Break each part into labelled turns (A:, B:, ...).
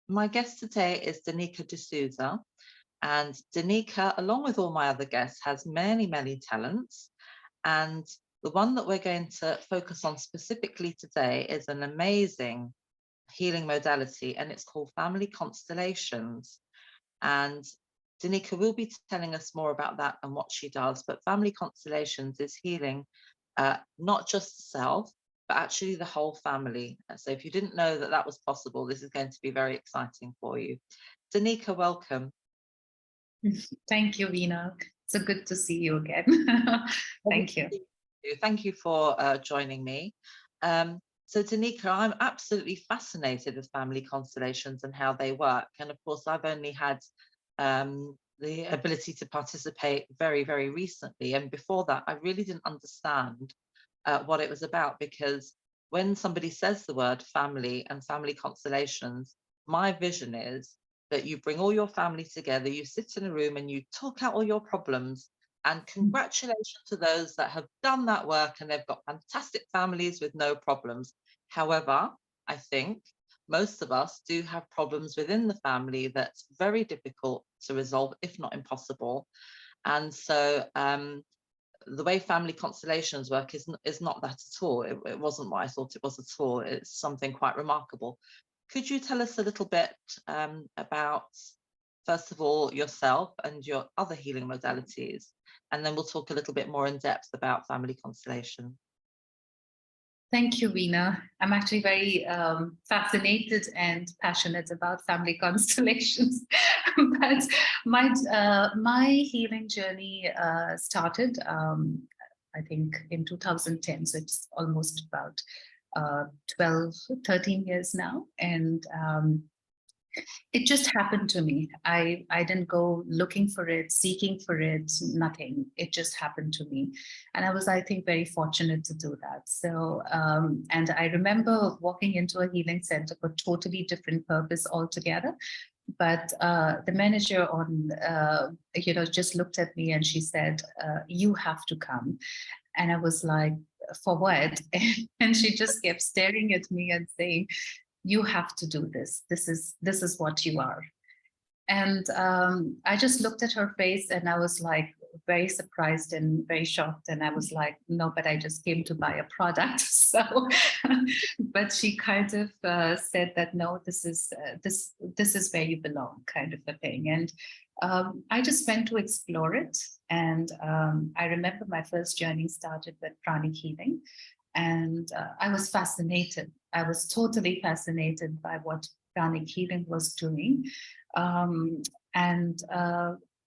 A: My guest today is Danica DeSouza, and Danica, along with all my other guests, has many, many talents. And the one that we're going to focus on specifically today is an amazing healing modality, and it's called Family Constellations. And Danica will be telling us more about that and what she does. But Family Constellations is healing not just the self, but actually the whole family. So if you didn't know that that was possible, this is going to be very exciting for you. Danica, welcome.
B: Thank you, Veena. It's so good to see you again. Thank you.
A: Thank you for joining me. So Danica, I'm absolutely fascinated with family constellations and how they work. And of course, I've only had the ability to participate very, very recently. And before that, I really didn't understand what it was about, because when somebody says the word family and family constellations, my vision is that you bring all your family together, you sit in a room and you talk out all your problems. And congratulations to those that have done that work and they've got fantastic families with no problems. However, I think most of us do have problems within the family that's very difficult to resolve, if not impossible. And so the way family constellations work is not that at all. It wasn't what I thought it was at all. It's something quite remarkable. Could you tell us a little bit about, first of all, yourself and your other healing modalities? And then we'll talk a little bit more in depth about family constellation.
B: Thank you, Veena. I'm actually very fascinated and passionate about family constellations. But my healing journey started, I think, in 2010. So it's almost about 12, 13 years now. And it just happened to me. I didn't go looking for it, seeking for it, nothing. It just happened to me. And I was, I think, very fortunate to do that. So, and I remember walking into a healing center for totally different purpose altogether. But the manager just looked at me and she said, you have to come. And I was like, for what? And she just kept staring at me and saying, you have to do this. This is what you are. And I just looked at her face and I was like very surprised and very shocked. And I was like, no, but I just came to buy a product. So, but she kind of said that, no, this is where you belong, kind of a thing. And I just went to explore it. And I remember my first journey started with Pranic Healing. And I was fascinated. I was totally fascinated by what Pranic Healing was doing. And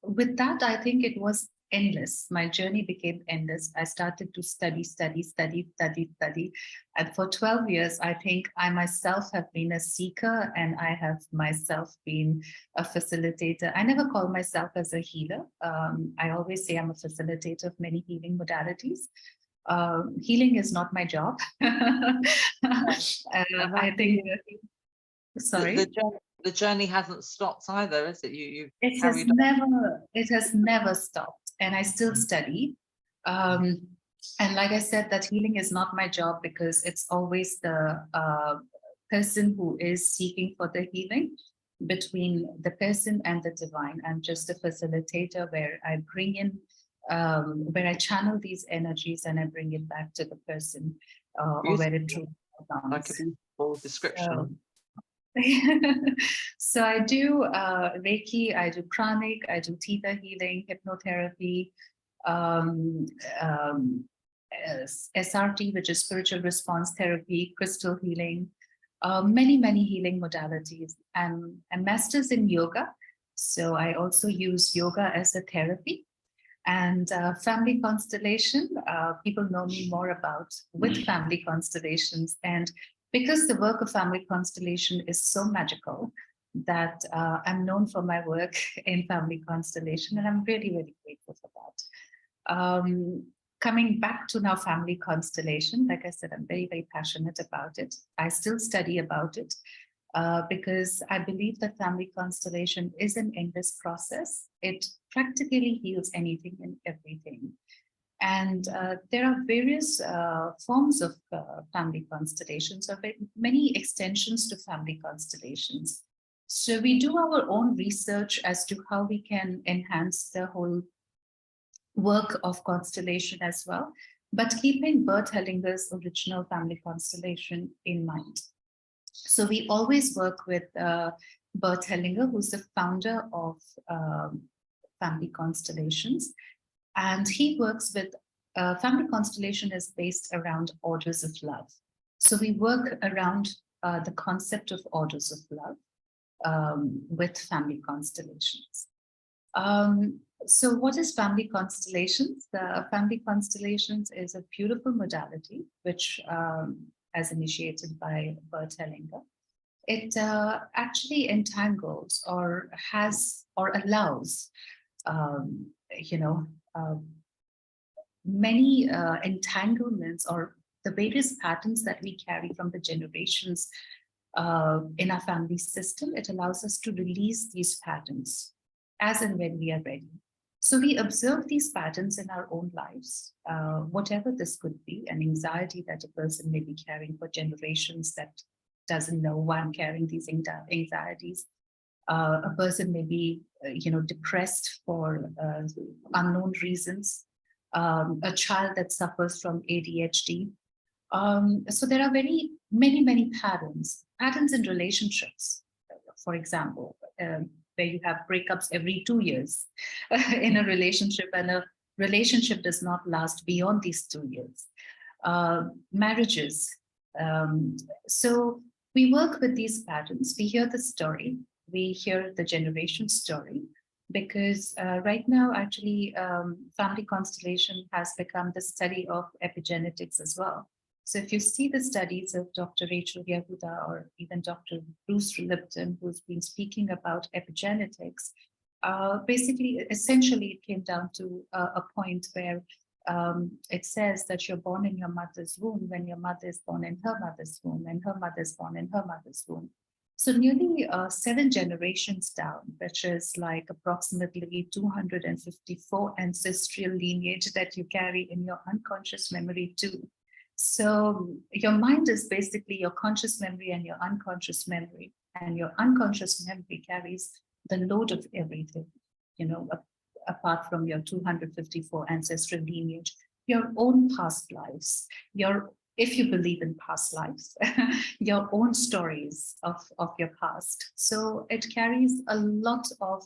B: with that, I think it was endless. My journey became endless. I started to study. And for 12 years, I think I myself have been a seeker and I have myself been a facilitator. I never call myself as a healer. I always say I'm a facilitator of many healing modalities. Healing is not my job. I think, sorry.
A: The journey hasn't stopped either, is it?
B: It has never stopped, and I still study. And like I said, that healing is not my job because it's always the person who is seeking for the healing between the person and the divine. I'm just a facilitator where I bring in, where I channel these energies and I bring it back to the person or where it truly belongs.
A: Like a beautiful description.
B: So I do Reiki, I do Pranic, I do Theta Healing, hypnotherapy, SRT, which is spiritual response therapy, crystal healing, many healing modalities. I'm masters in yoga, so I also use yoga as a therapy. And family constellation, people know me more about with family constellations. And because the work of family constellation is so magical that I'm known for my work in family constellation, and I'm really, really grateful for that. Coming back to now family constellation, like I said, I'm very, very passionate about it. I still study about it because I believe that family constellation is an endless process. It practically heals anything and everything. And there are various forms of family constellations, or many extensions to family constellations. So we do our own research as to how we can enhance the whole work of constellation as well, but keeping Bert Hellinger's original family constellation in mind. So we always work with Bert Hellinger, who's the founder of Family Constellations. And he works with, Family Constellation is based around orders of love. So we work around the concept of orders of love with family constellations. So what is family constellations? The family constellations is a beautiful modality, which as initiated by Bert Hellinger. It actually entangles or has or allows, many entanglements or the various patterns that we carry from the generations in our family system. It allows us to release these patterns as and when we are ready. So we observe these patterns in our own lives, whatever this could be, an anxiety that a person may be carrying for generations that doesn't know why I'm carrying these anxieties. A person may be, depressed for unknown reasons. A child that suffers from ADHD. So there are many patterns in relationships, for example, where you have breakups every 2 years in a relationship, and a relationship does not last beyond these 2 years. Marriages. So we work with these patterns. We hear the story. We hear the generation story, because right now, actually, family constellation has become the study of epigenetics as well. So if you see the studies of Dr. Rachel Yehuda or even Dr. Bruce Lipton, who's been speaking about epigenetics, basically, essentially, it came down to a point where it says that you're born in your mother's womb when your mother is born in her mother's womb, and her mother is born in her mother's womb. So nearly 7 generations down, which is like approximately 254 ancestral lineage that you carry in your unconscious memory too. So your mind is basically your conscious memory and your unconscious memory, and your unconscious memory carries the load of everything, apart from your 254 ancestral lineage, your own past lives, if you believe in past lives, your own stories of your past. So it carries a lot of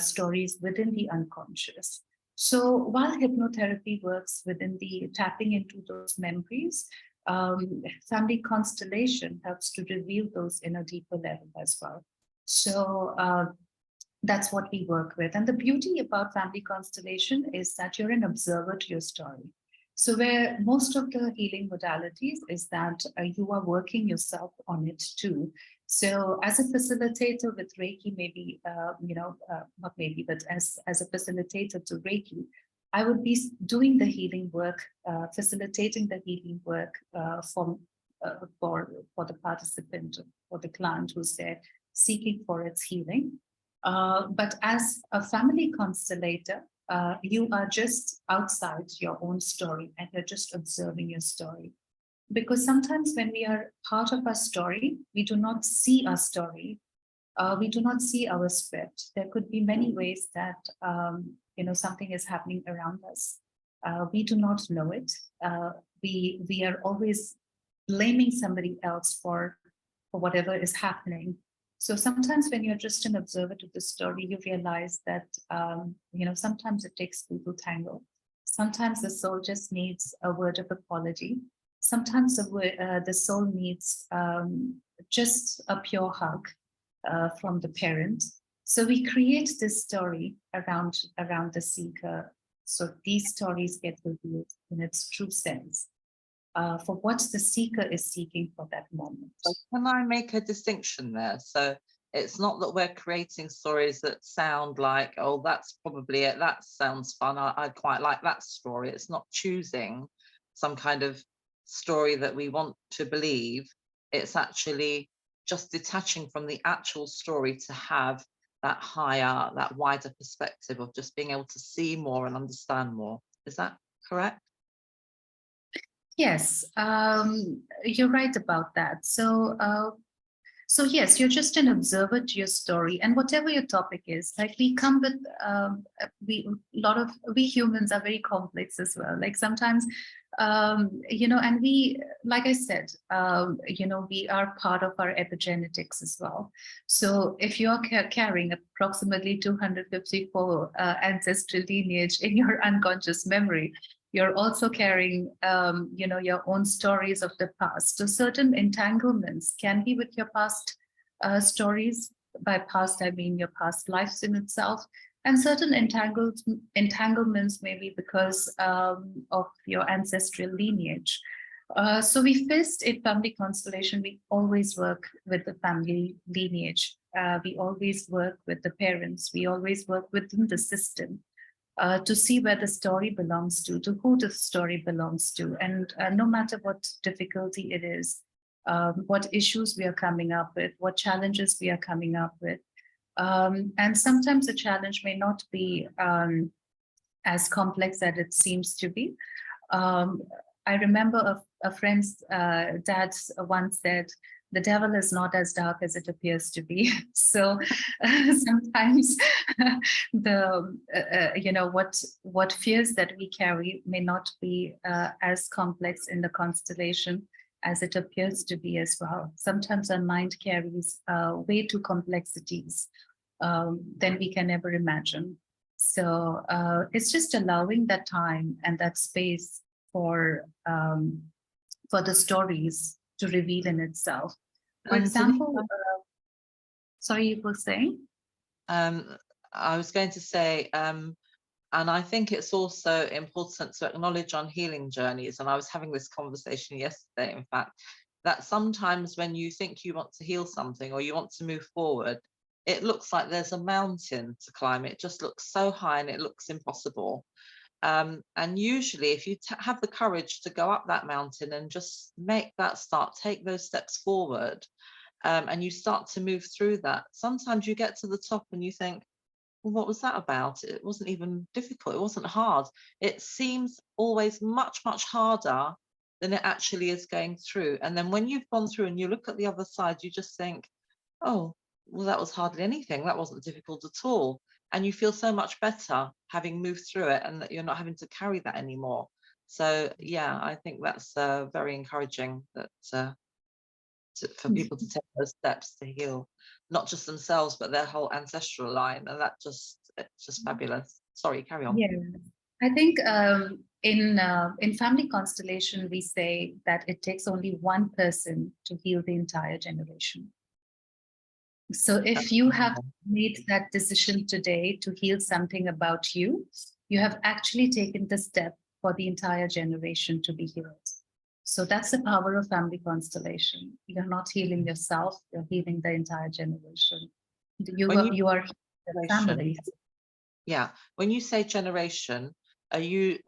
B: stories within the unconscious. So while hypnotherapy works within the tapping into those memories, family constellation helps to reveal those in a deeper level as well. So that's what we work with. And the beauty about family constellation is that you're an observer to your story. So where most of the healing modalities is that you are working yourself on it too. So as a facilitator with Reiki, maybe, not maybe, but as a facilitator to Reiki, I would be doing the healing work, facilitating the healing work for the participant or the client who's there seeking for its healing. But as a family constellator, you are just outside your own story and you're just observing your story. Because sometimes when we are part of our story, we do not see our story. We do not see our script. There could be many ways that something is happening around us. We do not know it. We are always blaming somebody else for whatever is happening. So sometimes when you're just an observer to the story, you realize that, sometimes it takes two to tango. Sometimes the soul just needs a word of apology. Sometimes the soul needs just a pure hug from the parent. So we create this story around the seeker. So these stories get revealed in its true sense. For what the seeker is seeking for that moment.
A: So can I make a distinction there? So it's not that we're creating stories that sound like, oh, that's probably it. That sounds fun. I quite like that story. It's not choosing some kind of story that we want to believe. It's actually just detaching from the actual story to have that higher, that wider perspective of just being able to see more and understand more. Is that correct?
B: Yes, you're right about that. So So yes, you're just an observer to your story, and whatever your topic is, like we come with we humans are very complex as well. Like sometimes, and we, like I said, we are part of our epigenetics as well. So if you're carrying approximately 254 ancestral lineage in your unconscious memory, you're also carrying, your own stories of the past. So certain entanglements can be with your past stories. By past, I mean your past lives in itself. And certain entanglements may be because of your ancestral lineage. So we first, in family constellation, we always work with the family lineage. We always work with the parents. We always work within the system. To see where the story belongs to who the story belongs to. And no matter what difficulty it is, what issues we are coming up with, what challenges we are coming up with. And sometimes the challenge may not be as complex as it seems to be. I remember a friend's dad once said, the devil is not as dark as it appears to be. So sometimes what fears that we carry may not be as complex in the constellation as it appears to be as well. Sometimes our mind carries way too complexities than we can ever imagine. So it's just allowing that time and that space for the stories to reveal in itself. For example, sorry, you were saying?
A: I was going to say, and I think it's also important to acknowledge on healing journeys, and I was having this conversation yesterday, in fact, that sometimes when you think you want to heal something or you want to move forward, it looks like there's a mountain to climb. It just looks so high and it looks impossible. And usually if you have the courage to go up that mountain and just make that start, take those steps forward, and you start to move through that, sometimes you get to the top and you think, well, what was that about? It wasn't even difficult. It wasn't hard. It seems always much, much harder than it actually is going through. And then when you've gone through and you look at the other side, you just think, oh, well, that was hardly anything. That wasn't difficult at all. And you feel so much better having moved through it and that you're not having to carry that anymore. So, yeah, I think that's very encouraging that for people to take those steps to heal, not just themselves, but their whole ancestral line. And it's just fabulous. Sorry, carry on.
B: Yeah, I think in family constellation, we say that it takes only one person to heal the entire generation. So if you have made that decision today to heal something about you, you have actually taken the step for the entire generation to be healed. So that's the power of family constellation. You're not healing yourself, you're healing the entire generation. You are healing the family.
A: Yeah. When you say generation, are you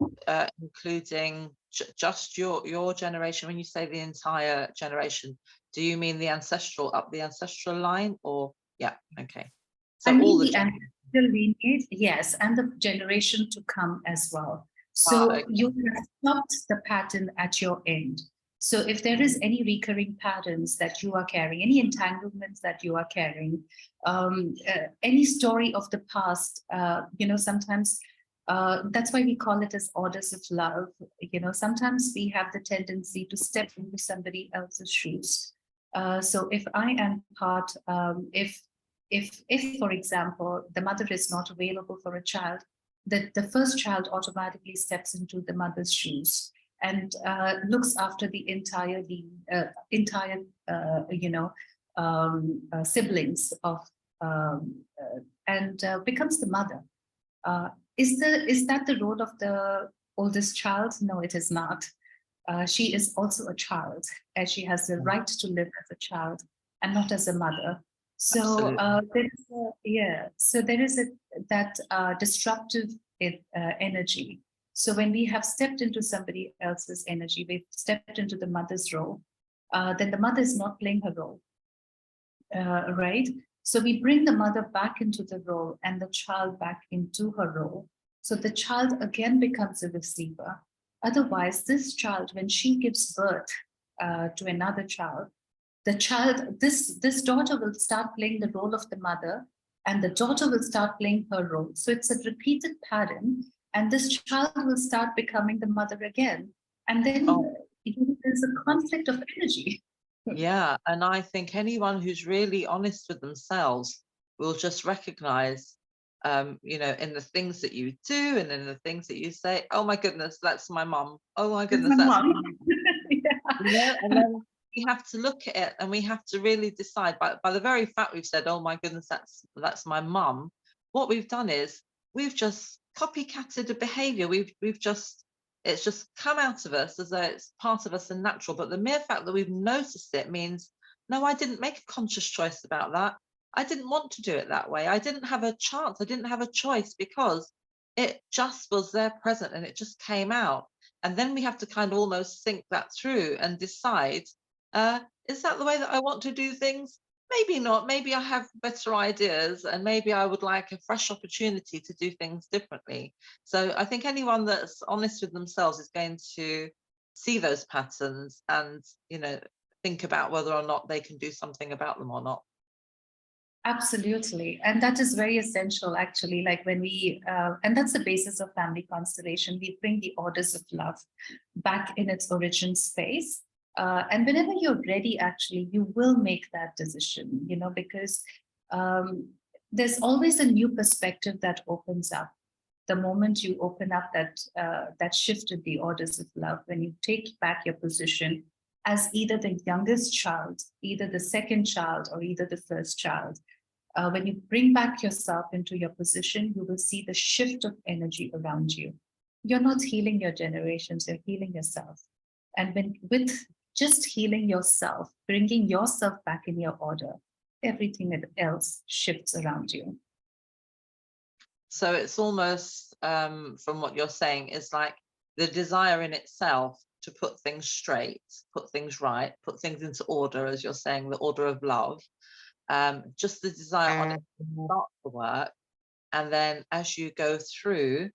A: including just your generation? When you say the entire generation, do you mean the ancestral, up the ancestral line, or yeah, okay.
B: So I mean the ancestral lineage, yes, and the generation to come as well. So okay. You have stopped the pattern at your end. So if there is any recurring patterns that you are carrying, any entanglements that you are carrying, any story of the past, sometimes that's why we call it as orders of love. Sometimes we have the tendency to step into somebody else's shoes. So if I am part, if for example, the mother is not available for a child, the first child automatically steps into the mother's shoes and looks after the entire siblings of and becomes the mother. Is that the role of the oldest child? No, it is not. She is also a child, and she has the right to live as a child and not as a mother. So there is that disruptive energy. So when we have stepped into somebody else's energy, we've stepped into the mother's role, then the mother is not playing her role, right? So we bring the mother back into the role and the child back into her role. So the child again becomes a receiver. Otherwise, this child, when she gives birth to another child, the child, this daughter will start playing the role of the mother, and the daughter will start playing her role. So it's a repeated pattern, and this child will start becoming the mother again. And then there's a conflict of energy.
A: Yeah, and I think anyone who's really honest with themselves will just recognize, you know, in the things that you do and in the things that you say, oh my goodness, that's my mum. Oh my goodness, that's my mum.
B: Yeah.
A: You know, and then we have to look at it and we have to really decide by the very fact we've said, oh my goodness, that's my mum. What we've done is we've just copycatted a behavior. It's just come out of us as though it's part of us and natural. But the mere fact that we've noticed it means, no, I didn't make a conscious choice about that. I didn't want to do it that way. I didn't have a chance. I didn't have a choice because it just was there present and it just came out. And then we have to kind of almost think that through and decide, is that the way that I want to do things? Maybe not. Maybe I have better ideas and maybe I would like a fresh opportunity to do things differently. So I think anyone that's honest with themselves is going to see those patterns and, you know, think about whether or not they can do something about them or not.
B: Absolutely. And that is very essential, actually. Like when we, and that's the basis of family constellation, we bring the orders of love back in its origin space. And whenever you're ready, actually, you will make that decision, you know, because there's always a new perspective that opens up. The moment you open up that shift of the orders of love, when you take back your position as either the youngest child, either the second child, or either the first child, when you bring back yourself into your position, you will see the shift of energy around you. You're not healing your generations, you're healing yourself. And with just healing yourself, bringing yourself back in your order, everything else shifts around you.
A: So it's almost, from what you're saying, is like the desire in itself to put things straight, put things right, put things into order, as you're saying, the order of love. Just the desire on it to start the work, and then as you go through,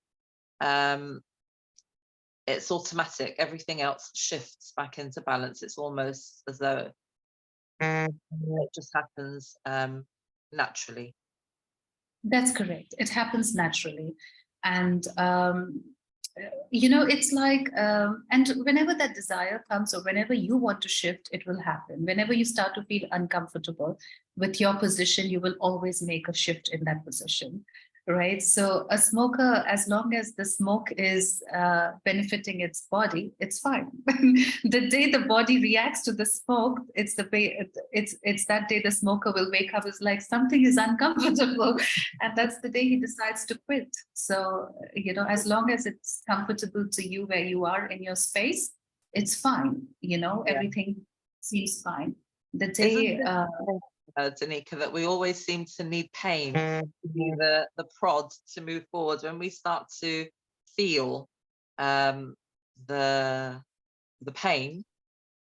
A: it's automatic. Everything else shifts back into balance. It's almost as though it just happens naturally.
B: That's correct. It happens naturally. And you know, it's like, and whenever that desire comes, or whenever you want to shift, it will happen. Whenever you start to feel uncomfortable with your position, you will always make a shift in that position, right? So a smoker, as long as the smoke is benefiting its body, it's fine. The day the body reacts to the smoke, it's that day the smoker will wake up, it's like something is uncomfortable, and that's the day he decides to quit. So, you know, as long as it's comfortable to you where you are in your space, it's fine. You know, everything seems fine. The day,
A: Danica, that we always seem to need pain to be the prod to move forward. When we start to feel the pain,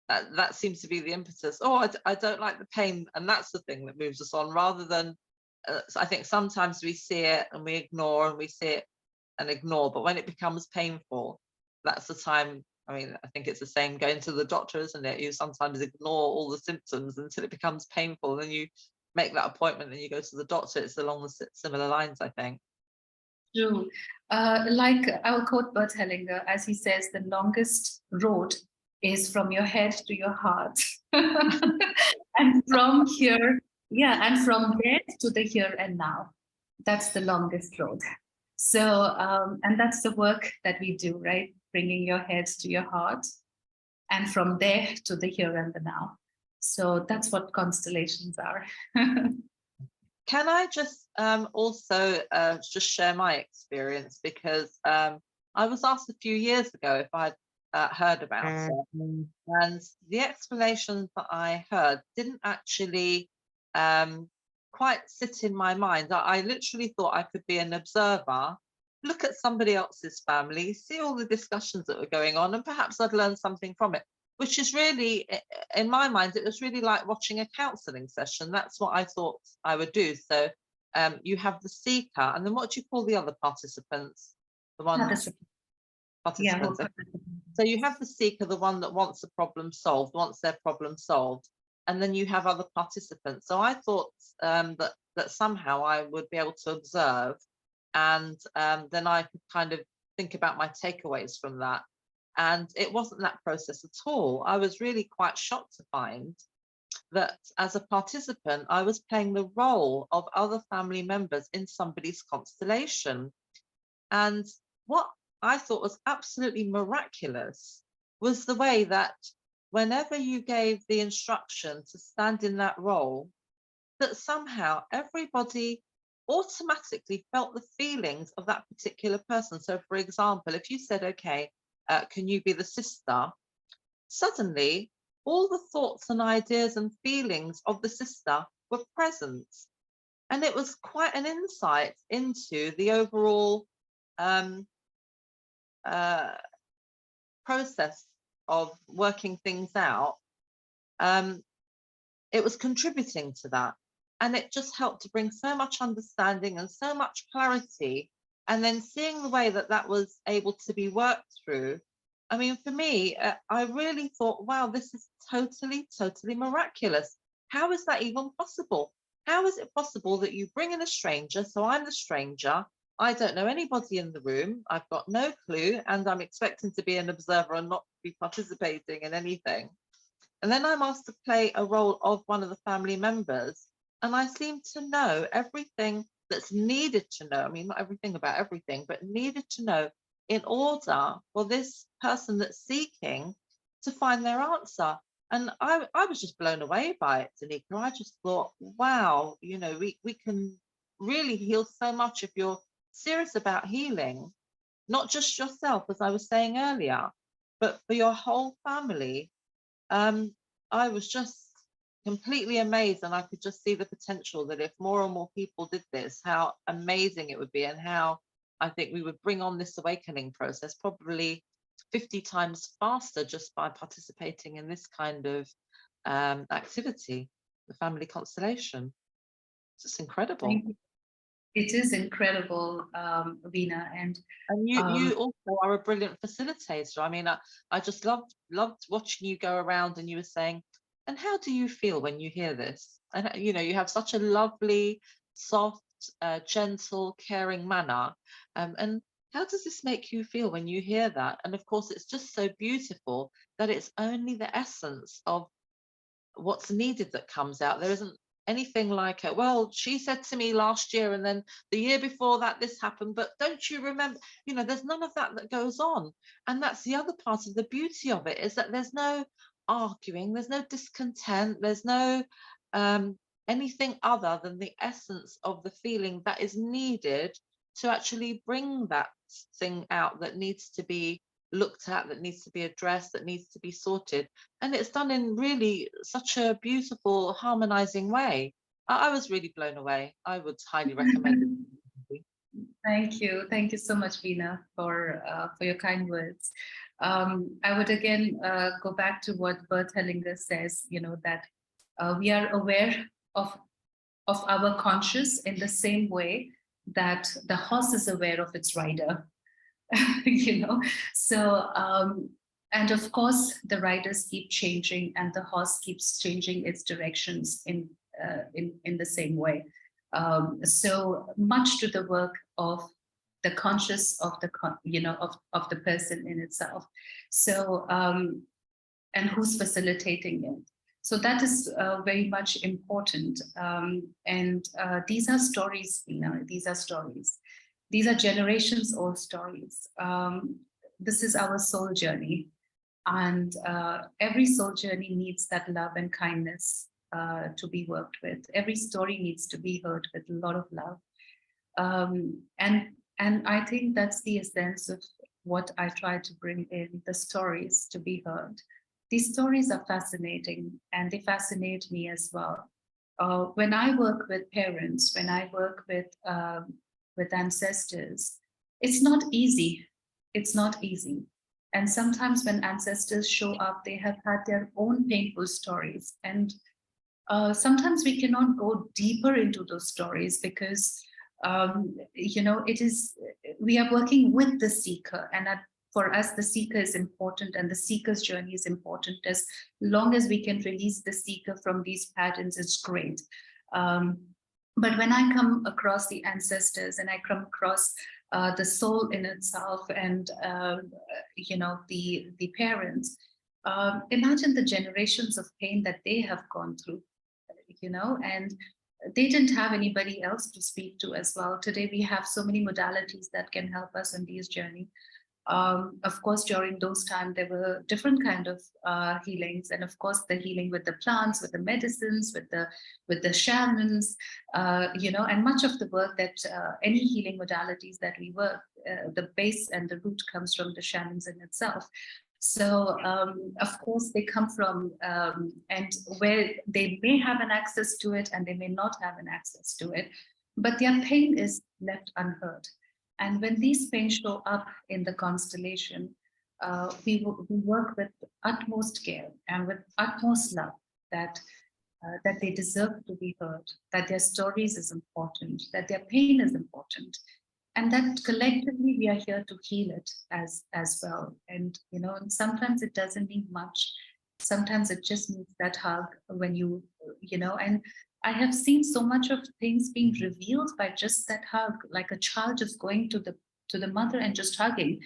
A: that seems to be the impetus. Oh, I don't like the pain, and that's the thing that moves us on, rather than I think sometimes we see it and we ignore, and we see it and ignore, but when it becomes painful, that's the time. I mean, I think it's the same going to the doctor, isn't it? You sometimes ignore all the symptoms until it becomes painful, then you make that appointment and you go to the doctor. It's along the similar lines, I think.
B: True. Like I'll quote Bert Hellinger, as he says, the longest road is from your head to your heart. And from here, and from there to the here and now. That's the longest road. So, and that's the work that we do, right? Bringing your head to your heart, and from there to the here and the now. So that's what constellations are.
A: Can I just also just share my experience, because I was asked a few years ago if I'd heard about it, and the explanations that I heard didn't actually quite sit in my mind. I literally thought I could be an observer, look at somebody else's family, see all the discussions that were going on, and perhaps I'd learn something from it, which is really, in my mind, it was really like watching a counselling session. That's what I thought I would do. So you have the seeker, and then what do you call the other participants? The one participants.
B: Yeah.
A: So you have the seeker, the one that wants the problem solved, wants their problem solved. and then you have other participants. So I thought that somehow I would be able to observe, and then I could kind of think about my takeaways from that. And it wasn't that process at all. I was really quite shocked to find that as a participant, I was playing the role of other family members in somebody's constellation. And what I thought was absolutely miraculous was the way that whenever you gave the instruction to stand in that role, that somehow everybody automatically felt the feelings of that particular person. So for example, if you said, okay, can you be the sister? Suddenly, all the thoughts and ideas and feelings of the sister were present. And it was quite an insight into the overall process of working things out. It was contributing to that. And it just helped to bring so much understanding and so much clarity. And then seeing the way that that was able to be worked through. I mean, for me, I really thought, wow, this is totally, totally miraculous. How is that even possible? How is it possible that you bring in a stranger? So I'm the stranger. I don't know anybody in the room. I've got no clue. And I'm expecting to be an observer and not be participating in anything. And then I'm asked to play a role of one of the family members. And I seem to know everything that's needed to know. I mean, not everything about everything, but needed to know in order for this person that's seeking to find their answer. And I was just blown away by it, Danica. I just thought, wow, you know, we can really heal so much if you're serious about healing, not just yourself, as I was saying earlier, but for your whole family. I was just completely amazed, and I could just see the potential that if more and more people did this, how amazing it would be, and how I think we would bring on this awakening process probably 50 times faster just by participating in this kind of activity, the family constellation. It's just incredible.
B: It is incredible, Veena, and
A: you also are a brilliant facilitator. I mean, I just loved watching you go around, and you were saying, and how do you feel when you hear this? And you know, you have such a lovely, soft, gentle, caring manner. And how does this make you feel when you hear that? And of course, it's just so beautiful that it's only the essence of what's needed that comes out. There isn't anything like it. Well, she said to me last year, and then the year before that this happened, but don't you remember? You know, there's none of that that goes on. And that's the other part of the beauty of it, is that there's no arguing, there's no discontent, there's no anything other than the essence of the feeling that is needed to actually bring that thing out that needs to be looked at, that needs to be addressed, that needs to be sorted. And it's done in really such a beautiful, harmonizing way. I was really blown away. I would highly recommend it.
B: Thank you so much, Veena, for your kind words. I would again go back to what Bert Hellinger says, you know, that we are aware of our conscious in the same way that the horse is aware of its rider. You know, so and of course the riders keep changing, and the horse keeps changing its directions in the same way. So much to the work of the conscious of the of the person in itself. So and who's facilitating it. So that is very much important. And these are stories, you know, these are stories. These are generations old stories. This is our soul journey. And every soul journey needs that love and kindness to be worked with. Every story needs to be heard with a lot of love. And I think that's the essence of what I try to bring in, the stories to be heard. These stories are fascinating, and they fascinate me as well. When I work with parents, when I work with ancestors, it's not easy. It's not easy. And sometimes when ancestors show up, they have had their own painful stories. And sometimes we cannot go deeper into those stories because, you know, we are working with the seeker. And for us, the seeker is important, and the seeker's journey is important. As long as we can release the seeker from these patterns, it's great. But when I come across the ancestors and I come across the soul in itself, and the parents, imagine the generations of pain that they have gone through, and they didn't have anybody else to speak to as well. Today we have so many modalities that can help us on this journey. Of course, during those times, there were different kind of healings, and of course, the healing with the plants, with the medicines, with the shamans, and much of the work that any healing modalities that we work, the base and the root comes from the shamans in itself. So, of course, they come from, and where they may have an access to it, and they may not have an access to it, but their pain is left unheard. And when these pains show up in the constellation, we work with utmost care and with utmost love that they deserve to be heard, that their stories is important, that their pain is important, and that collectively we are here to heal it as well. And and sometimes it doesn't need much. Sometimes it just needs that hug when and I have seen so much of things being revealed by just that hug, like a child just going to the mother and just hugging,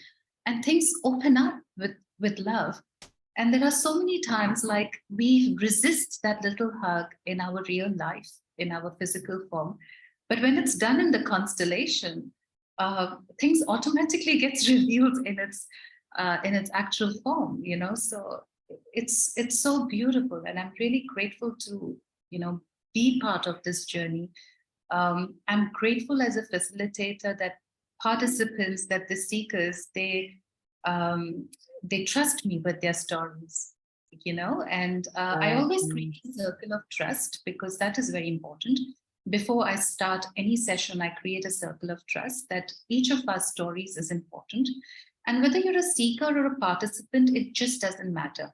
B: and things open up with love. And there are so many times like we resist that little hug in our real life, in our physical form, but when it's done in the constellation, things automatically gets revealed in its actual form. So it's so beautiful, and I'm really grateful to be part of this journey. I'm grateful as a facilitator that participants, that the seekers, they trust me with their stories, and I always create a circle of trust, because that is very important. Before I start any session, I create a circle of trust that each of our stories is important. And whether you're a seeker or a participant, it just doesn't matter.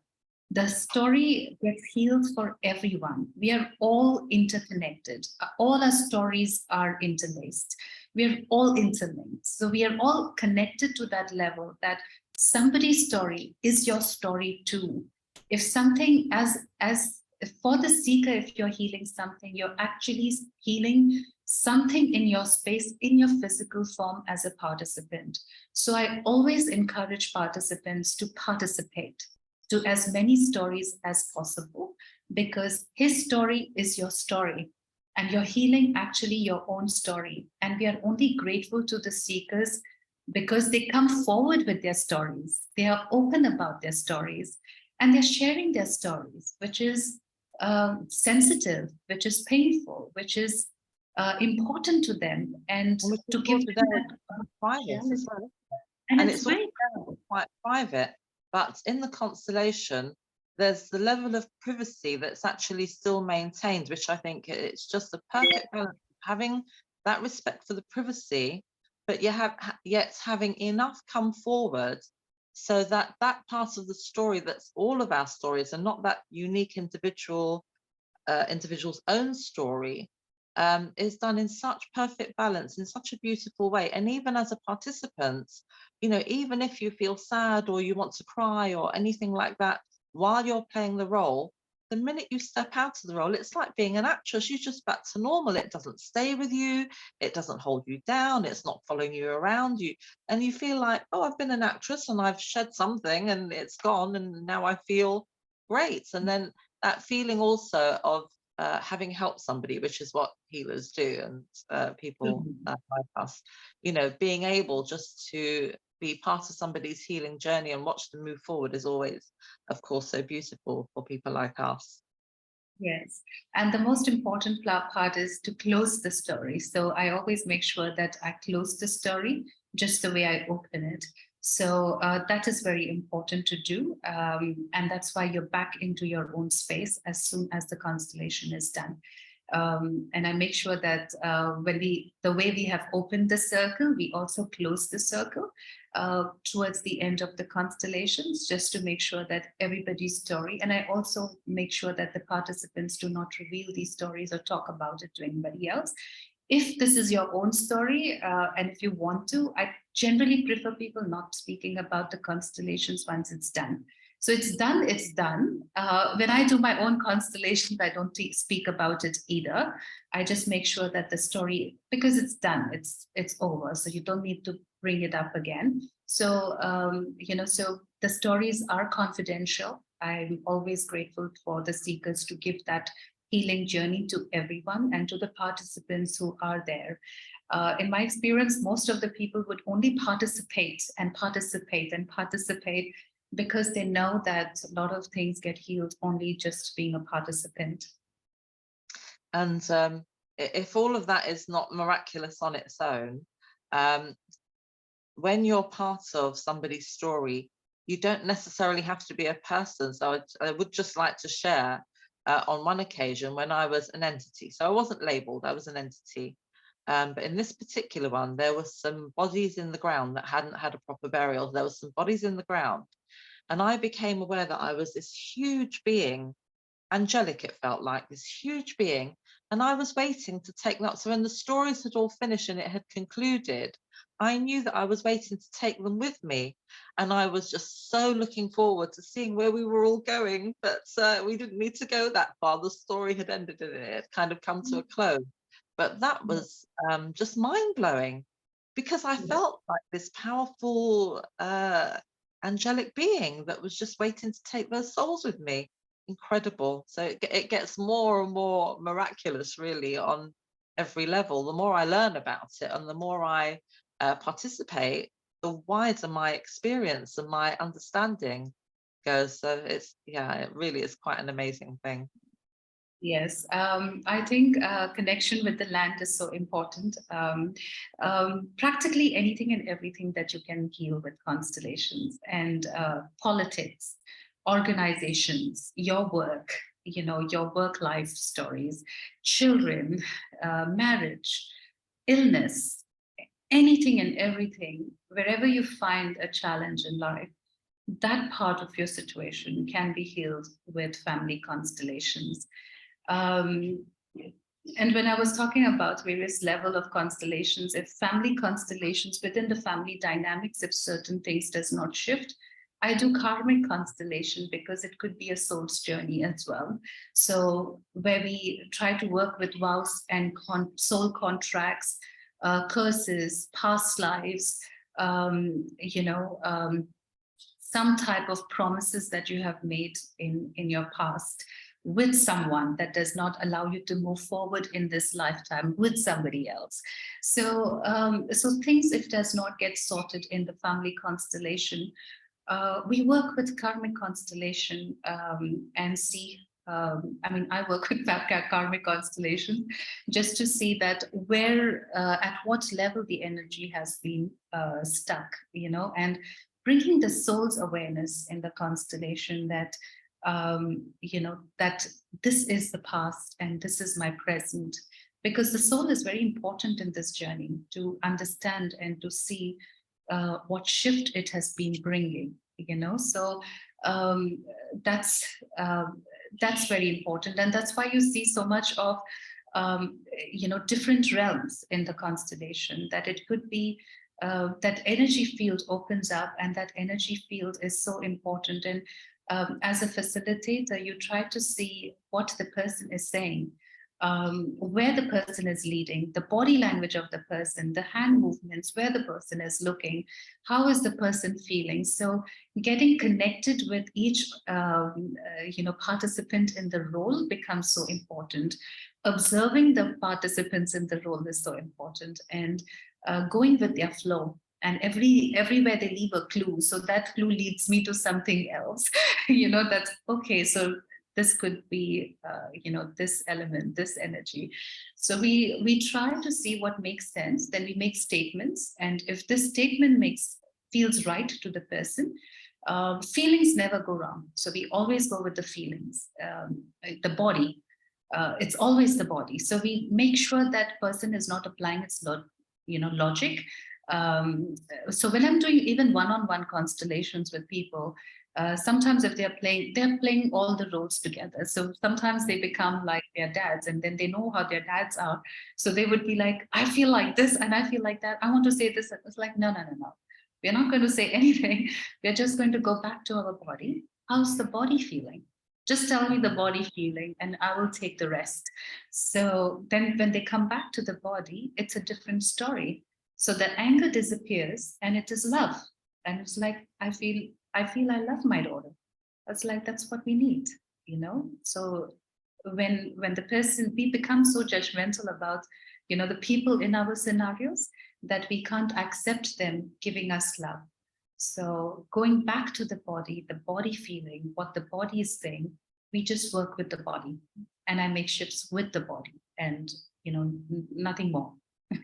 B: The story gets healed for everyone. We are all interconnected. All our stories are interlaced. We are all interlinked. So we are all connected to that level that somebody's story is your story too. If something for the seeker, if you're healing something, you're actually healing something in your space, in your physical form as a participant. So I always encourage participants to participate to as many stories as possible, because his story is your story, and you're healing actually your own story. And we are only grateful to the seekers because they come forward with their stories. They are open about their stories, and they're sharing their stories, which is sensitive, which is painful, which is important to them, and to give them that
A: private as well.
B: And it's very
A: quite private. But in the constellation, there's the level of privacy that's actually still maintained, which I think it's just a perfect balance of having that respect for the privacy, but yet having enough come forward so that that part of the story that's all of our stories and not that unique individual's own story is done in such perfect balance, in such a beautiful way. And even as a participant, even if you feel sad or you want to cry or anything like that while you're playing the role, the minute you step out of the role, it's like being an actress. You're just back to normal. It doesn't stay with you. It doesn't hold you down. It's not following you around. And you feel like, oh, I've been an actress and I've shed something and it's gone and now I feel great. And then that feeling also of having helped somebody, which is what healers do, and people like us, being able just to be part of somebody's healing journey and watch them move forward is always, of course, so beautiful for people like us.
B: Yes. And the most important part is to close the story. So I always make sure that I close the story just the way I open it. So that is very important to do. And that's why you're back into your own space as soon as the constellation is done. And I make sure that the way we have opened the circle, we also close the circle towards the end of the constellations, just to make sure that everybody's story, and I also make sure that the participants do not reveal these stories or talk about it to anybody else. If this is your own story, and if you want to, I generally prefer people not speaking about the constellations once it's done. So it's done, it's done. When I do my own constellations, I don't speak about it either. I just make sure that the story, because it's done, it's over. So you don't need to bring it up again. So, so the stories are confidential. I'm always grateful for the seekers to give that healing journey to everyone and to the participants who are there. In my experience, most of the people would only participate and participate and participate because they know that a lot of things get healed only just being a participant.
A: And if all of that is not miraculous on its own, when you're part of somebody's story, you don't necessarily have to be a person. So I would just like to share on one occasion when I was an entity. So I wasn't labeled, I was an entity. But in this particular one, there were some bodies in the ground that hadn't had a proper burial. There were some bodies in the ground. And I became aware that I was this huge being, angelic, it felt like, this huge being. And I was waiting to take that. So when the stories had all finished and it had concluded, I knew that I was waiting to take them with me. And I was just so looking forward to seeing where we were all going. But we didn't need to go that far. The story had ended and it had kind of come to a close. But that was just mind-blowing, because I felt like this powerful angelic being that was just waiting to take those souls with me. Incredible. So it gets more and more miraculous, really, on every level. The more I learn about it and the more I participate, the wider my experience and my understanding goes. So it really is quite an amazing thing.
B: Yes, I think connection with the land is so important. Practically anything and everything that you can heal with constellations, and politics, organizations, your work, your work life stories, children, marriage, illness, anything and everything, wherever you find a challenge in life, that part of your situation can be healed with family constellations. And when I was talking about various level of constellations, if family constellations within the family dynamics, if certain things does not shift, I do karmic constellation because it could be a soul's journey as well. So where we try to work with vows and soul contracts, curses, past lives, some type of promises that you have made in your past with someone that does not allow you to move forward in this lifetime with somebody else. So, so things, if does not get sorted in the family constellation, we work with karmic constellation and see. I work with karmic constellation just to see that where, at what level the energy has been stuck, and bringing the soul's awareness in the constellation that, that this is the past and this is my present, because the soul is very important in this journey to understand and to see what shift it has been bringing, so that's very important. And that's why you see so much of, different realms in the constellation, that it could be that energy field opens up, and that energy field is so important. And as a facilitator, you try to see what the person is saying, where the person is leading, the body language of the person, the hand movements, where the person is looking, how is the person feeling. So getting connected with each participant in the role becomes so important. Observing the participants in the role is so important, and going with their flow. And everywhere they leave a clue, so that clue leads me to something else. That's okay. So this could be, this element, this energy. So we try to see what makes sense. Then we make statements, and if this statement feels right to the person, feelings never go wrong. So we always go with the feelings, the body. It's always the body. So we make sure that person is not applying its logic. So when I'm doing even one-on-one constellations with people, sometimes if they're playing all the roles together. So sometimes they become like their dads, and then they know how their dads are. So they would be like, I feel like this and I feel like that. I want to say this. It's like, no. We're not going to say anything. We're just going to go back to our body. How's the body feeling? Just tell me the body feeling and I will take the rest. So then when they come back to the body, it's a different story. So the anger disappears and it is love. And it's like, I feel I love my daughter. That's like, that's what we need, you know? So when the person, we become so judgmental about, you know, the people in our scenarios, that we can't accept them giving us love. So going back to the body feeling, what the body is saying, we just work with the body, and I make shifts with the body, and you know, nothing more.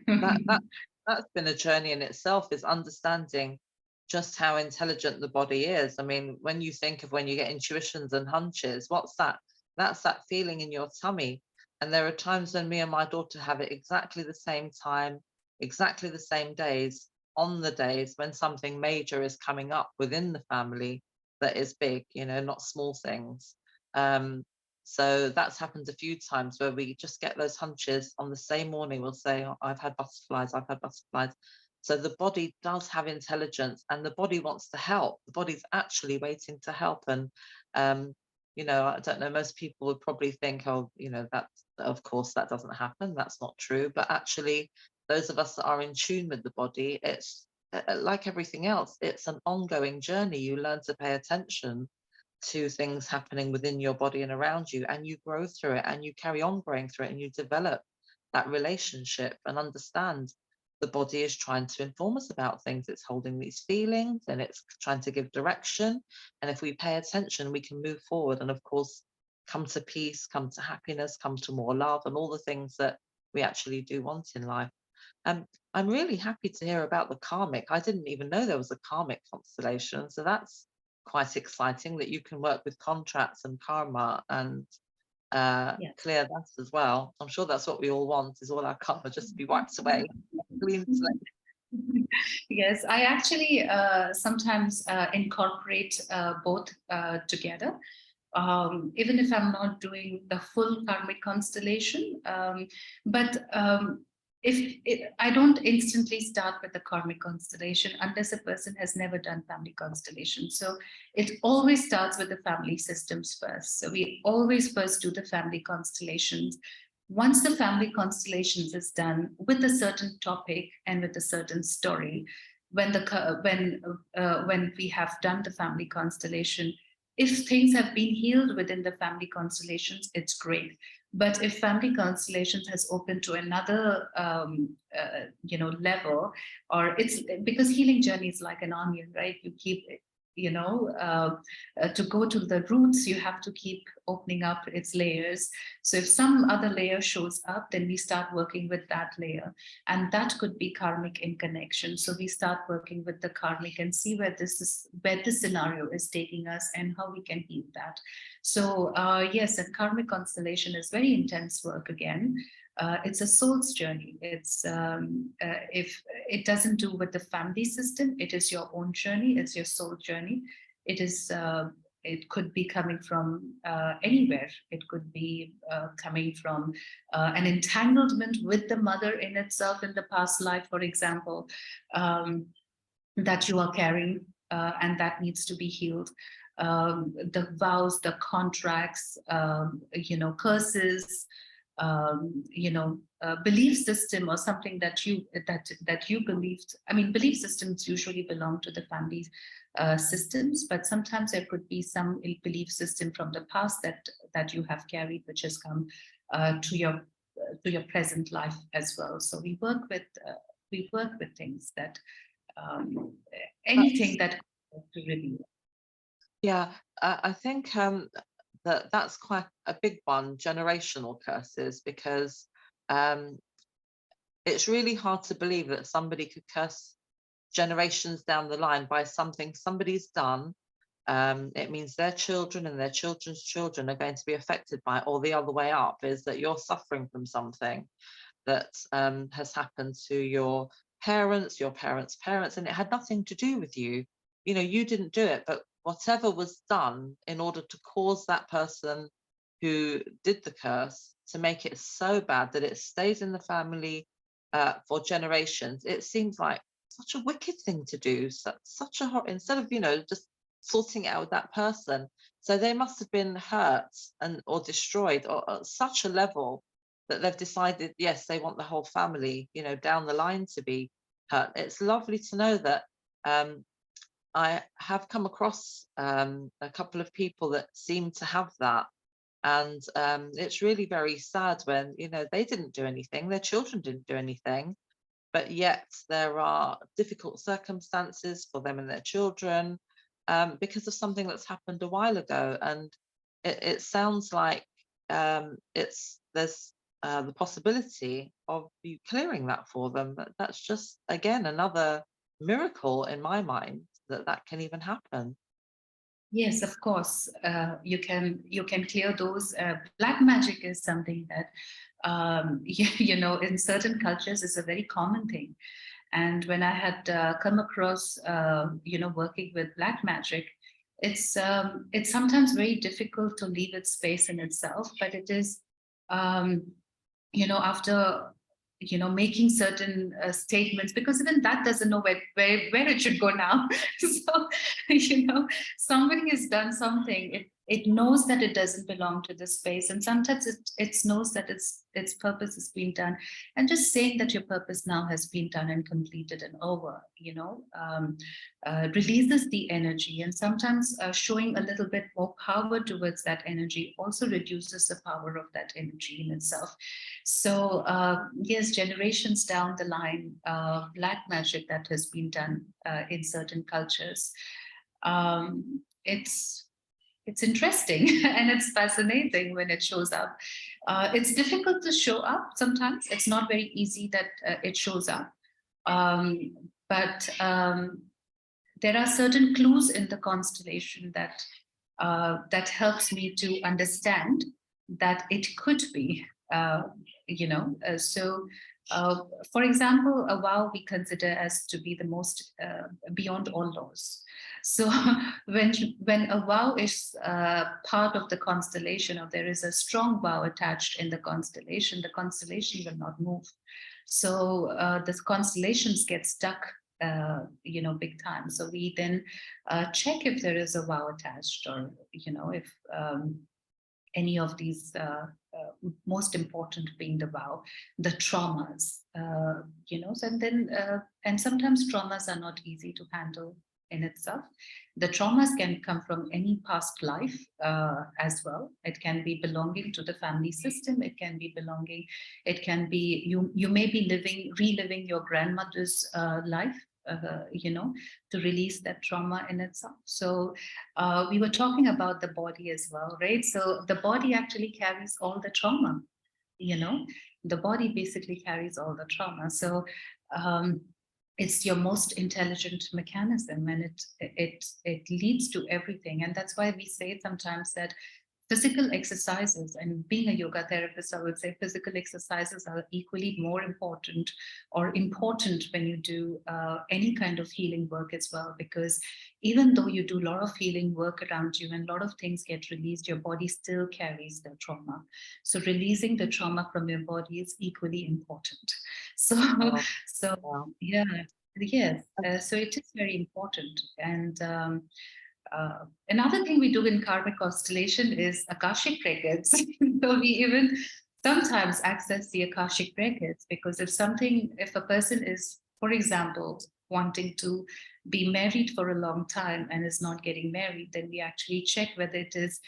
A: That's been a journey in itself, is understanding just how intelligent the body is. I mean, when you think of when you get intuitions and hunches, what's that? That's that feeling in your tummy. And there are times when me and my daughter have it exactly the same time, exactly the same days, on the days when something major is coming up within the family that is big, you know, not small things. So that's happened a few times where we just get those hunches on the same morning. We'll say, oh, I've had butterflies, I've had butterflies. So the body does have intelligence, and the body wants to help. The body's actually waiting to help. And, you know, I don't know, most people would probably think, oh, you know, that, of course, that doesn't happen. That's not true. But actually, those of us that are in tune with the body, it's like everything else. It's an ongoing journey. You learn to pay attention to things happening within your body and around you, and you grow through it, and you carry on growing through it, and you develop that relationship and understand the body is trying to inform us about things. It's holding these feelings and it's trying to give direction, and if we pay attention, we can move forward and, of course, come to peace, come to happiness, come to more love, and all the things that we actually do want in life. I'm really happy to hear about the karmic. I didn't even know there was a karmic constellation, so that's quite exciting, that you can work with contracts and karma and
B: Yeah.
A: clear that as well. I'm sure that's what we all want, is all our karma just to be wiped away. Clean slate.
B: Yes, I actually sometimes incorporate both together. Even if I'm not doing the full karmic constellation, but I don't instantly start with the karmic constellation unless a person has never done family constellation. So it always starts with the family systems first. So we always first do the family constellations. Once the family constellations is done with a certain topic and with a certain story, when we have done the family constellation, if things have been healed within the family constellations, it's great. But if family constellations has opened to another, level, or it's because healing journey is like an onion, right? You keep, to go to the roots, you have to keep opening up its layers. So if some other layer shows up, then we start working with that layer, and that could be karmic in connection. So we start working with the karmic and see where this scenario is taking us and how we can heal that. So yes, a karmic constellation is very intense work again. It's a soul's journey. It's if it doesn't do with the family system, it is your own journey. It's your soul journey. It is. It could be coming from anywhere. It could be coming from an entanglement with the mother in itself in the past life, for example, that you are carrying, and that needs to be healed. The vows, the contracts, curses, belief system, or something that you believed. I mean, belief systems usually belong to the family systems, but sometimes there could be some belief system from the past that you have carried, which has come to your present life as well. So we work with things that anything that to reveal.
A: Yeah, I think that's quite a big one, generational curses, because it's really hard to believe that somebody could curse generations down the line by something somebody's done. It means their children and their children's children are going to be affected by it, or the other way up, is that you're suffering from something that has happened to your parents, your parents' parents, and it had nothing to do with you. You know, you didn't do it, but whatever was done in order to cause that person who did the curse to make it so bad that it stays in the family for generations, it seems like such a wicked thing to do. Such a instead of, you know, just sorting it out with that person. So they must have been hurt and or destroyed or at such a level that they've decided, yes, they want the whole family, you know, down the line to be hurt. It's lovely to know that I have come across a couple of people that seem to have that. And it's really very sad when, you know, they didn't do anything, their children didn't do anything, but yet there are difficult circumstances for them and their children because of something that's happened a while ago. And it sounds like there's the possibility of you clearing that for them. But that's just, again, another miracle in my mind that that can even happen.
B: Yes, of course. You can clear those. Black magic is something that you know, in certain cultures is a very common thing. And when I had come across you know, working with black magic, it's sometimes very difficult to leave its space in itself, but it is you know, after you know, making certain statements, because even that doesn't know where it should go now. So you know, somebody has done something, it knows that it doesn't belong to this space, and sometimes it knows that its purpose has been done, and just saying that your purpose now has been done and completed and over, you know, releases the energy. And sometimes showing a little bit more power towards that energy also reduces the power of that energy in itself. So yes, generations down the line, black magic that has been done in certain cultures, it's interesting and it's fascinating when it shows up. It's difficult to show up sometimes. It's not very easy that it shows up. But there are certain clues in the constellation that that helps me to understand that it could be, you know. For example, a vow we consider as to be the most beyond all laws. So when a vow is part of the constellation, or there is a strong vow attached in the constellation will not move. So the constellations get stuck, you know, big time. So we then check if there is a vow attached, or you know, if any of these, most important being the vow, the traumas, you know, and then and sometimes traumas are not easy to handle in itself. The traumas can come from any past life as well. It can be belonging to the family system. It can be belonging. It can be you may be reliving your grandmother's life. You know, to release that trauma in itself. So we were talking about the body as well, right? So the body actually carries all the trauma, you know, the body basically carries all the trauma. So it's your most intelligent mechanism, and it leads to everything. And that's why we say sometimes that physical exercises, and being a yoga therapist, I would say physical exercises are equally more important, or important when you do any kind of healing work as well. Because even though you do a lot of healing work around you and a lot of things get released, your body still carries the trauma. So releasing the trauma from your body is equally important. So,
A: Wow.
B: so
A: Wow.
B: yeah, yes. So it is very important. And another thing we do in karmic constellation is Akashic records. So we even sometimes access the Akashic records, because if a person is, for example, wanting to be married for a long time and is not getting married, then we actually check whether it is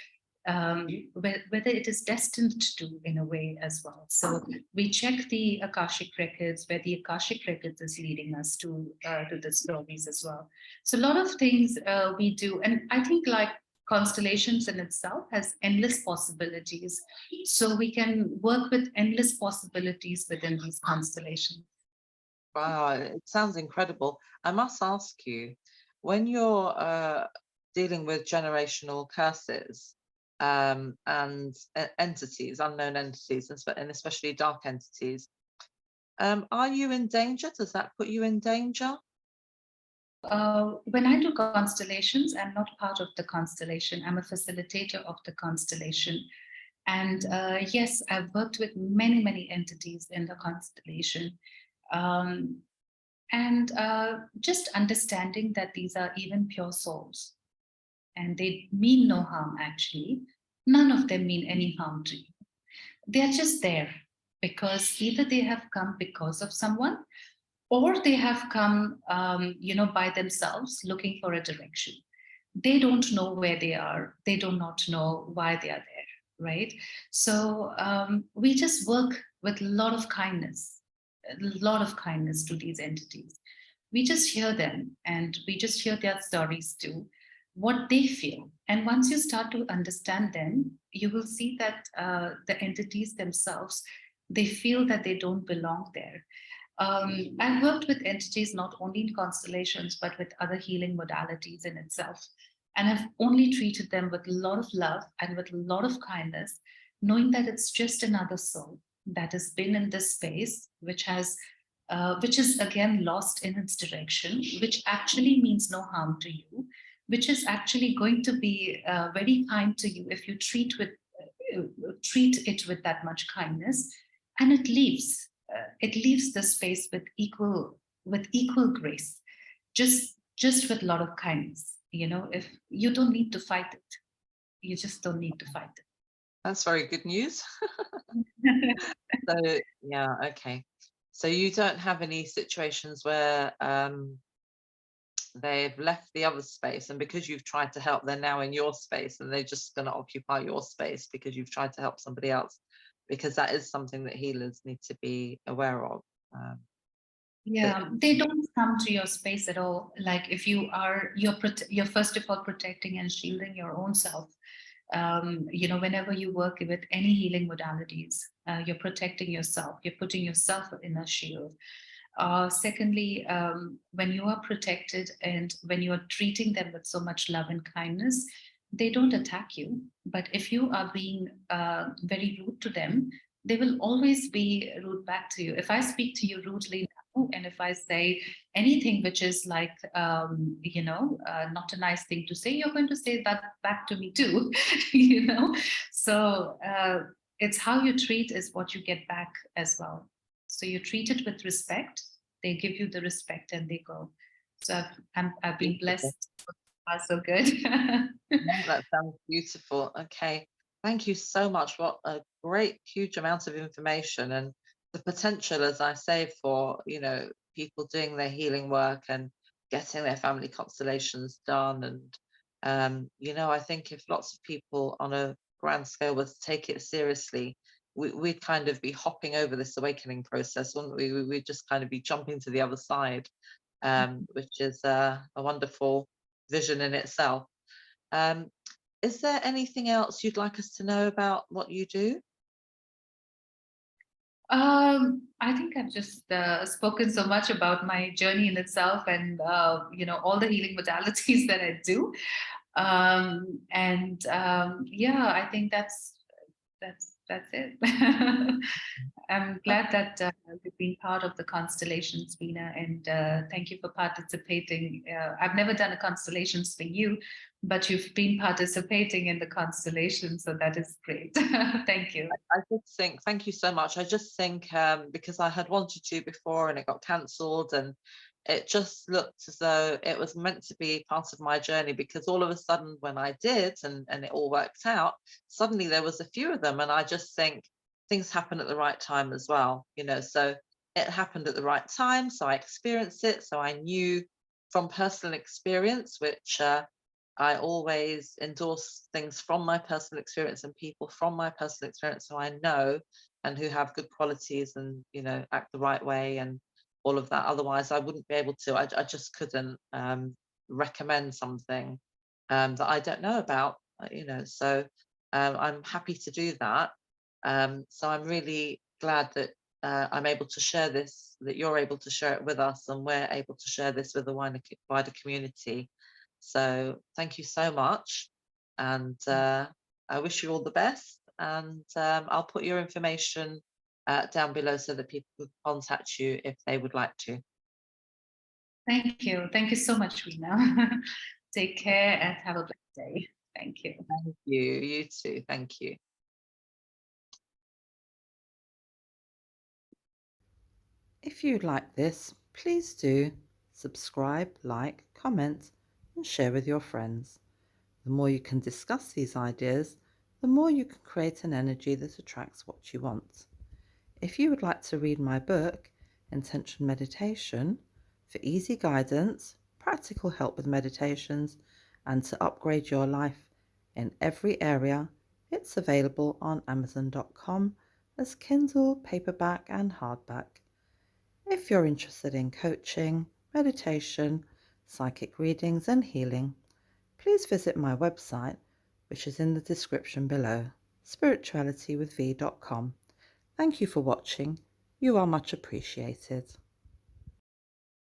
B: whether it is destined to, in a way as well. So we check the Akashic records, where the Akashic records is leading us to the stories as well. So a lot of things we do, and I think like constellations in itself has endless possibilities. So we can work with endless possibilities within these constellations.
A: Wow, it sounds incredible. I must ask you, when you're dealing with generational curses and entities, unknown entities, and especially dark entities, Are you in danger? Does that put you in danger?
B: When I do constellations, I'm not part of the constellation. I'm a facilitator of the constellation. And yes, I've worked with many, many entities in the constellation. And just understanding that these are even pure souls and they mean no harm, actually. None of them mean any harm to you. They're just there because either they have come because of someone or they have come, by themselves looking for a direction. They don't know where they are. They do not know why they are there, right? So we just work with a lot of kindness to these entities. We just hear them and we just hear their stories too, what they feel. And once you start to understand them, you will see that the entities themselves, they feel that they don't belong there. I've worked with entities not only in constellations, but with other healing modalities in itself. And I've only treated them with a lot of love and with a lot of kindness, knowing that it's just another soul that has been in this space, which is again lost in its direction, which actually means no harm to you, which is actually going to be very kind to you if you treat it with that much kindness, and it leaves. It leaves the space with equal grace, just with a lot of kindness. If you don't need to fight it, you just don't need to fight it.
A: That's very good news. So yeah, okay. So you don't have any situations where they've left the other space, and because you've tried to help, they're now in your space and they're just going to occupy your space because you've tried to help somebody else, because that is something that healers need to be aware of.
B: Yeah, they don't come to your space at all. Like if you're first of all protecting and shielding your own self. Whenever you work with any healing modalities, you're protecting yourself. You're putting yourself in a shield. Secondly, when you are protected and when you are treating them with so much love and kindness, they don't attack you. But if you are being very rude to them, they will always be rude back to you. If I speak to you rudely now, and if I say anything which is like, not a nice thing to say, you're going to say that back to me too, So it's how you treat is what you get back as well. So you treat it with respect, they give you the respect and they go. So I've been blessed. So good.
A: That sounds beautiful. Okay. Thank you so much. What a great, huge amount of information, and the potential, as I say, for, people doing their healing work and getting their family constellations done. And, I think if lots of people on a grand scale were to take it seriously, we'd kind of be hopping over this awakening process, wouldn't we? We'd just kind of be jumping to the other side, which is a wonderful vision in itself. Is there anything else you'd like us to know about what you do?
B: I think I've just spoken so much about my journey in itself and all the healing modalities that I do. Yeah, I think that's it. I'm glad that you've been part of the constellations, Veena, and thank you for participating. I've never done a constellations for you, but you've been participating in the constellation, so that is great. Thank you.
A: I just think, thank you so much. I just think because I had wanted to before and it got cancelled, and it just looked as though it was meant to be part of my journey, because all of a sudden when I did and it all worked out, suddenly there was a few of them, and I just think things happen at the right time as well, so it happened at the right time, so I experienced it, so I knew from personal experience, which I always endorse things from my personal experience and people from my personal experience who I know and who have good qualities and, act the right way and all of that. Otherwise, I wouldn't be able to. I just couldn't recommend something that I don't know about, So I'm happy to do that. So I'm really glad that I'm able to share this, that you're able to share it with us, and we're able to share this with the wider community. So thank you so much, and I wish you all the best. And I'll put your information down below so that people could contact you if they would like to.
B: Thank you. Thank you so much, Rena. Take care and have a blessed day. Thank you.
A: Thank you. You too. Thank you.
C: If you like this, please do subscribe, like, comment, and share with your friends. The more you can discuss these ideas, the more you can create an energy that attracts what you want. If you would like to read my book, Intention Meditation, for easy guidance, practical help with meditations, and to upgrade your life in every area, it's available on Amazon.com as Kindle, paperback, and hardback. If you're interested in coaching, meditation, psychic readings, and healing, please visit my website, which is in the description below, spiritualitywithv.com. Thank you for watching. You are much appreciated.